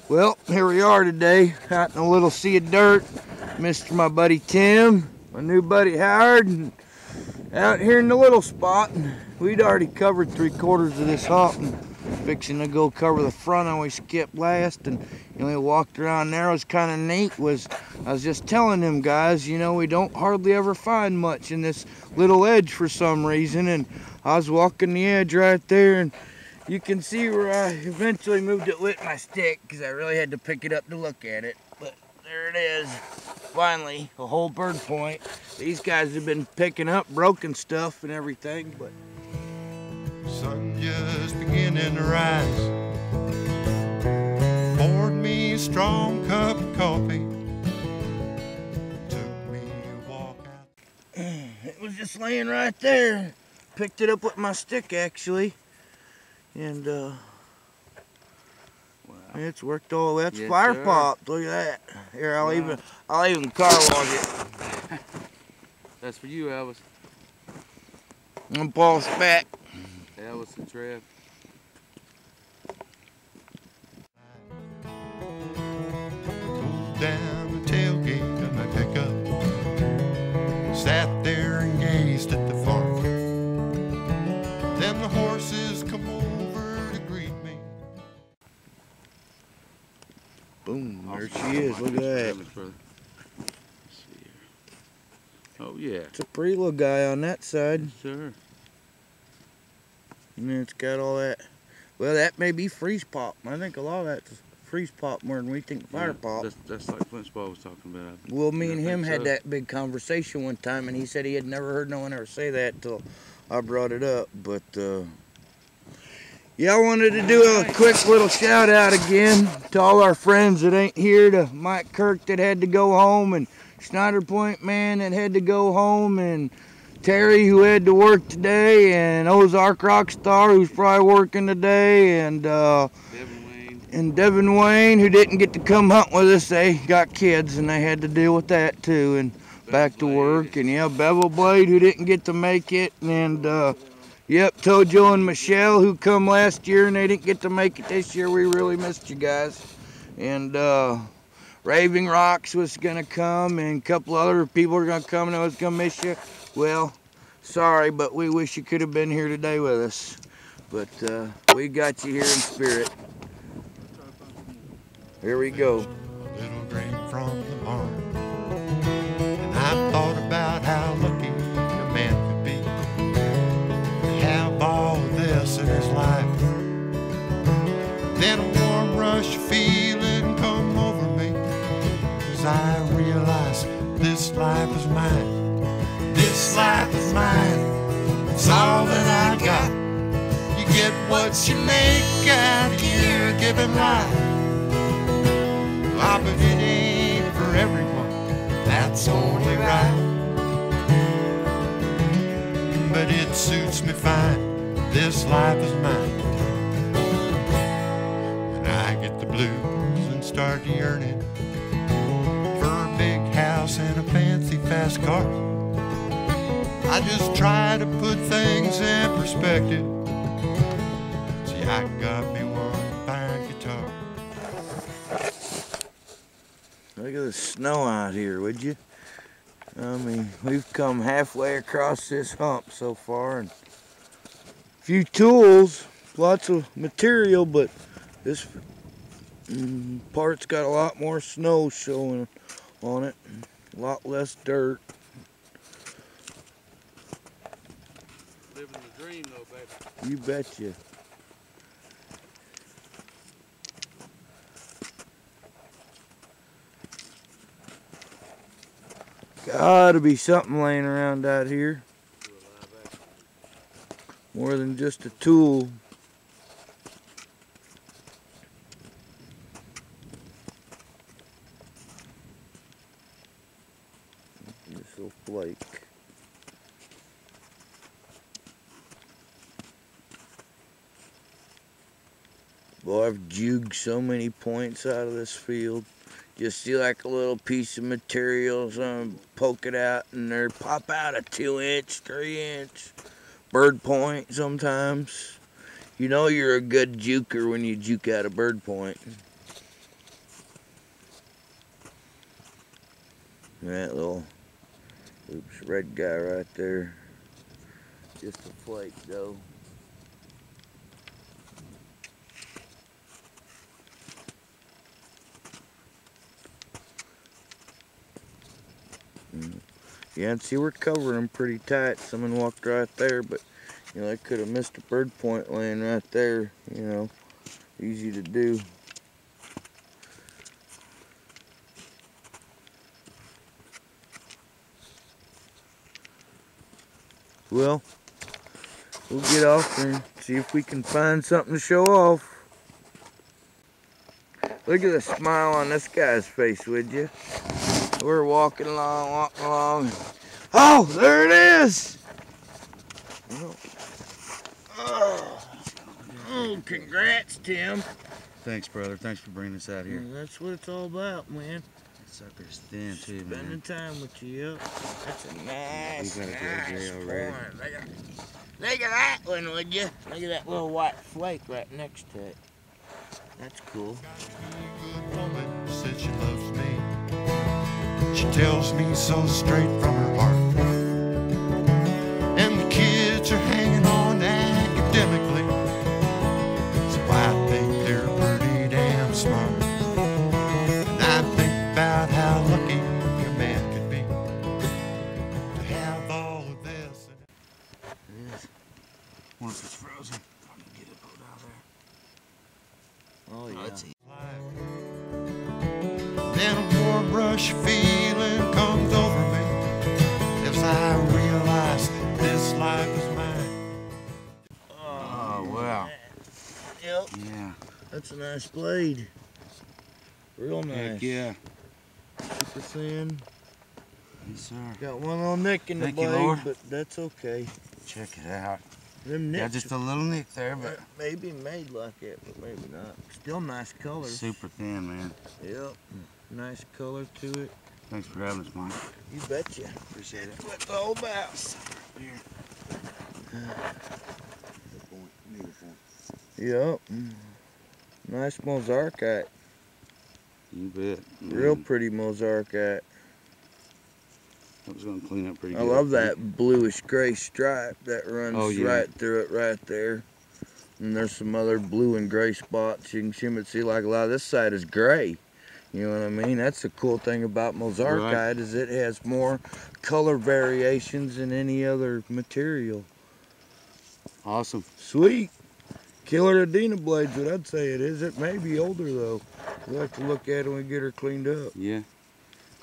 Well, here we are today, out in a little sea of dirt. Mr. my buddy Tim, my new buddy Howard, and out here in the little spot. And we'd already covered 3/4 of this hump and fixing to go cover the front. I we skipped last, and we walked around there. It was kind of neat. I was just telling them guys, we don't hardly ever find much in this little edge for some reason. And I was walking the edge right there, and you can see where I eventually moved it with my stick because I really had to pick it up to look at it. But there it is. Finally, a whole bird point. These guys have been picking up broken stuff and everything, but sun just beginning to rise. Poured me a strong cup of coffee. Took me a walk out. It was just laying right there. Picked it up with my stick actually. And wow. It's worked all. That's yes, fire popped. Look at that. Here, I'll even car wash it. That's for you, Elvis. I'm Paul Spat. Elvis and Trev. Pulled down the tailgate of my pickup. Sat there and gazed at the farm. Then the horses come over. Boom, there she is. Look at that. Oh, yeah. It's a pretty little guy on that side. Sure. And then it's got all that. Well, that may be freeze pop. I think a lot of that's freeze pop more than we think fire pop. That's like Flint's Ball was talking about. Well, me and him had that big conversation one time, and he said he had never heard no one ever say that until I brought it up. But, yeah, I wanted to do a quick little shout out again to all our friends that ain't here, to Mike Kirk that had to go home, and Snyderpointman that had to go home, and Terry who had to work today, and Ozark Rockstar who's probably working today, and Devin Wayne who didn't get to come hunt with us. They got kids and they had to deal with that too, and back to work. And yeah, Bevel Blade who didn't get to make it, and yep, Tojo and Michelle who come last year and they didn't get to make it this year. We really missed you guys. And Raving Rocks was gonna come, and a couple other people are gonna come, and I was gonna miss you. Well, sorry, but we wish you could have been here today with us. But we got you here in spirit. Here we go. A little grain from the barn. And I thought about how lucky a man could be to have all this in his life. Then a warm rush of feeling come over me as I realized this life is mine. This life is mine. It's all that I got. You get what you make out here, giving life. Ah, but it ain't for everyone. That's only right. But it suits me fine. This life is mine. When I get the blues and start yearning for a big house and a fancy fast car, I just try to put things in perspective. See, I got me one fine guitar. Look at the snow out here, would you? I mean, we've come halfway across this hump so far, and a few tools, lots of material, but this part's got a lot more snow showing on it, a lot less dirt. Living the dream though, baby. You betcha. Gotta be something laying around out here. More than just a tool. This little flake. Boy, I've juked so many points out of this field. Just see like a little piece of material, some poke it out, and there pop out a 2-inch, 3-inch bird point sometimes. You know you're a good juker when you juke out a bird point. That little, oops, red guy right there. Just a flake though. Yeah, and see, we're covering them pretty tight. Someone walked right there, but you know, they could have missed a bird point laying right there. You know, easy to do. Well, we'll get off and see if we can find something to show off. Look at the smile on this guy's face, would you? We're walking along. Oh, there it is! Oh, congrats, Tim. Thanks, brother. Thanks for bringing us out here. That's what it's all about, man. That sucker's thin, too, man. Spending time with you, yep. That's a nice, You got a good day already. point. Look at that one, would you? Look at that little white flake right next to it. That's cool. Good woman said she loves me. She tells me so straight from her heart. And the kids are hanging on academically, so I think they're pretty damn smart. And I think about how lucky a man could be to have all of this. It is. Once it's frozen, I can get it pulled out there. Oh, yeah. That's easy. Then a warm rush feeling comes over me as I realize this life is mine. Oh, wow. Yep. Yeah. That's a nice blade. Real nice. Heck yeah. Super thin. Yes, sir. Got one little nick in the Thank you, blade, Lord. but that's okay. Check it out. Them nicks Yeah, just a little nick there, are but maybe made like it, but maybe not. Still nice color. super thin, man. Yep. Nice color to it. Thanks for having us, Mike. You betcha. Appreciate it. That's what it's all about. Yep. Nice mozar. You bet. Real Man, pretty mozar. that was going to clean up pretty I good. love that bluish gray stripe that runs Oh, yeah. right through it right there. And there's some other blue and gray spots. You can see like a lot of this side is gray. You know what I mean? That's the cool thing about mozarkite Right. is it has more color variations than any other material. Awesome. Sweet. Killer Adena blades, what I'd say it is. It may be older though. We'll have to look at it when we get her cleaned up. Yeah.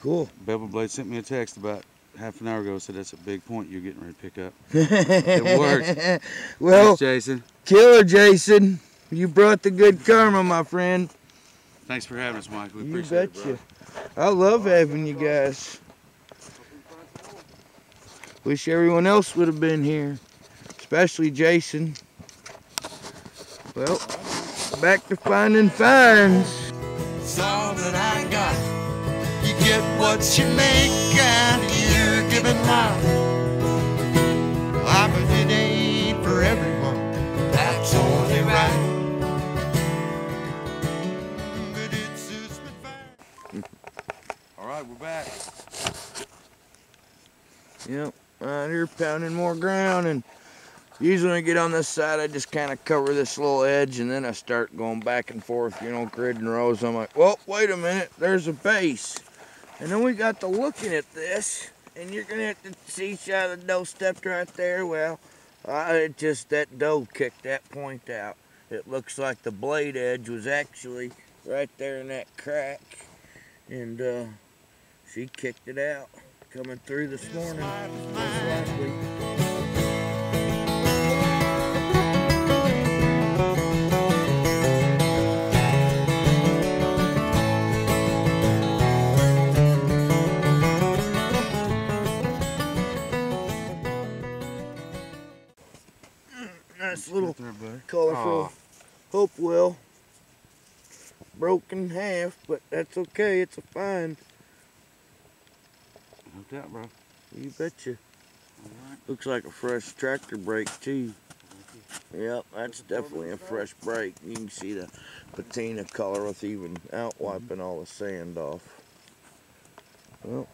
Cool. Bevel Blade sent me a text about half an hour ago, said that's a big point you're getting ready to pick up. It worked. Well, Thanks, Jason. Killer Jason, you brought the good karma, my friend. Thanks for having us, Mike. We You appreciate it, betcha. bro. I love having you guys. Wish everyone else would have been here, especially Jason. Well, back to finding finds. It's all that I got. You get what you make and you're giving life. But it ain't for everyone. That's only right. But it suits me fine. All right, we're back. Yep, out here pounding more ground, and usually when I get on this side, I just kind of cover this little edge, and then I start going back and forth, you know, gridding rows. I'm like, well, wait a minute, there's a base. And then we got to looking at this, and you're gonna have to see how the doe stepped right there. Well, that doe kicked that point out. It looks like the blade edge was actually right there in that crack, and she kicked it out. Coming through this morning, most likely. Nice little colorful hopewell. Broken in half, but that's okay. It's a find. No doubt, bro. You betcha. All right. Looks like a fresh tractor brake too. Yep, that's definitely a fresh brake. You can see the patina color with even out wiping all the sand off. Well,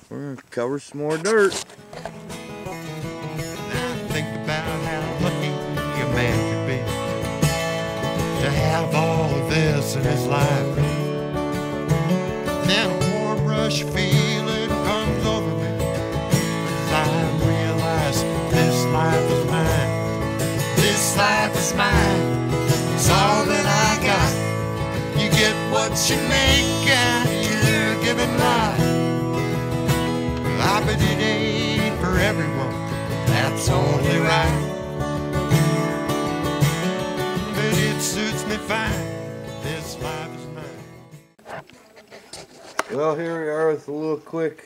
we're gonna cover some more dirt. Now think about how lucky a man could be to have all of this in his life. Then a warm rush feeling comes over me as I realize this life is mine. This life is mine. It's all that I got. You get what you make out here given life. I bet it ain't for everyone. That's only right. But it suits me fine. This life is mine. Well, here we are with a little quick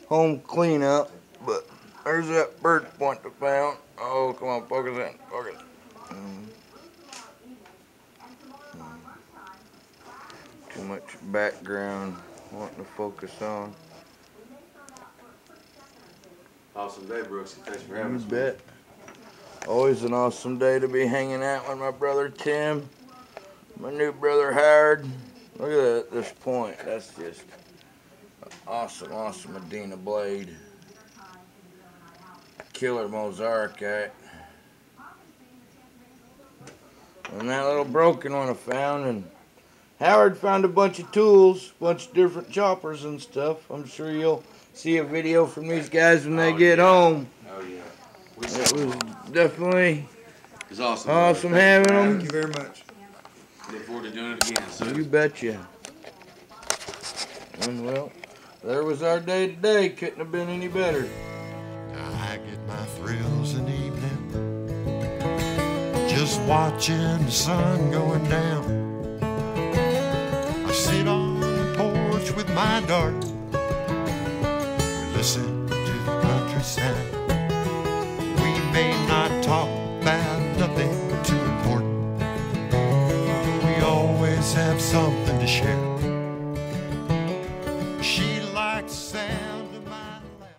home cleanup, but there's that bird point I found. Oh, come on, focus in, focus. Too much background wanting to focus on. Awesome day, Brooksy. Thanks for having us. You bet. Always an awesome day to be hanging out with my brother Tim, my new brother Howard. Look at that, this point. That's just awesome, awesome Medina blade. Killer mozar cat. And that little broken one I found, and Howard found a bunch of tools, a bunch of different choppers and stuff. I'm sure you'll see a video from these guys when they get home. Oh, yeah. It was definitely It's awesome. awesome having them. Thank you very much. Look forward to doing it again soon. You betcha. And well, there was our day today. Couldn't have been any better. I get my thrills in the evening, just watching the sun going down. I sit on the porch with my daughter, we listen to the country sound. We may not talk about nothing too important, we always have something to share.